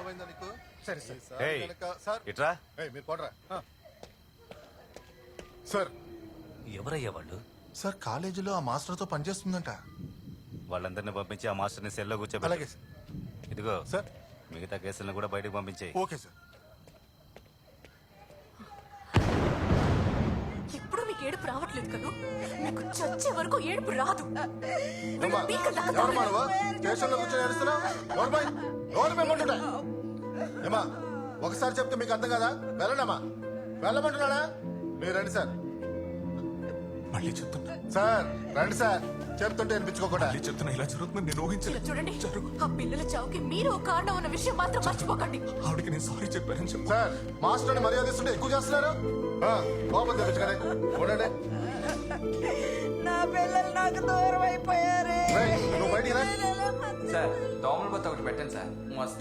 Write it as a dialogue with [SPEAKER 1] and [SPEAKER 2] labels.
[SPEAKER 1] అర్థమైందా నీకు?
[SPEAKER 2] సరే సార్.
[SPEAKER 1] ఈసారి
[SPEAKER 3] ఏయ్,
[SPEAKER 1] గనక సార్
[SPEAKER 3] ఇట్రా.
[SPEAKER 1] మీరు కొనరా సార్.
[SPEAKER 3] ఎవరయ్యా వాళ్ళు?
[SPEAKER 1] సార్ కాలేజీలో ఆ మాస్టర్తో పనిచేస్తుందంట.
[SPEAKER 3] వాళ్ళందరినీ పంపించి ఆ మాస్టర్ని సెల్లో
[SPEAKER 1] అలాగే
[SPEAKER 3] కూర్చోబెట్టు.
[SPEAKER 1] సార్.
[SPEAKER 3] ఇదిగో
[SPEAKER 1] సార్
[SPEAKER 3] మిగతా కేసులను కూడా బయటకు పంపించేయి.
[SPEAKER 1] Okay sir.
[SPEAKER 4] ఎప్పుడు మీకు ఏడుపు రావట్లేదు కదా? మీకు చచ్చే వరకు ఏడుపు రాదు.
[SPEAKER 1] ఏమ్మా, ఎవరు మానవ? స్టేషన్లో కూర్చొని ఏడుస్తున్నావు? నోరు పెట్టుకుంటా. ఏమా ఒకసారి చెప్తే మీకు అర్థం కదా? వెళ్ళండమ్మా. వెళ్ళమంటున్నాడా? మీరు రండి సార్.
[SPEAKER 2] మళ్ళీ చెప్తున్నా
[SPEAKER 1] సార్ రండి సార్. చెప్తుంటే వినిపించుకోకుండా.
[SPEAKER 2] మళ్ళీ చెప్తున్నా, ఇలా జరుగుతుందని నేను
[SPEAKER 4] ఇలా
[SPEAKER 2] ఊహించలేదు.
[SPEAKER 4] చూడండి, ఆ పిల్లల చావుకి మీరు ఒక కారణం అన్న విషయం మాత్రం మర్చిపోకండి.
[SPEAKER 2] ఆవిడకి నేను సారీ చెప్పానని చెప్పు.
[SPEAKER 1] సార్ మాస్టర్ని మర్యాద ఇస్తుంటే ఎక్కువ చేస్తున్నారు. కోపం తెప్పించుకోండి. చూడండి
[SPEAKER 5] నా పిల్లలు నాకు దూరం అయిపోయారే.
[SPEAKER 1] నువ్వు బయటికి రా.
[SPEAKER 6] సార్ దోమల బొత్త ఒకటి పెట్టండి సార్. మస్తు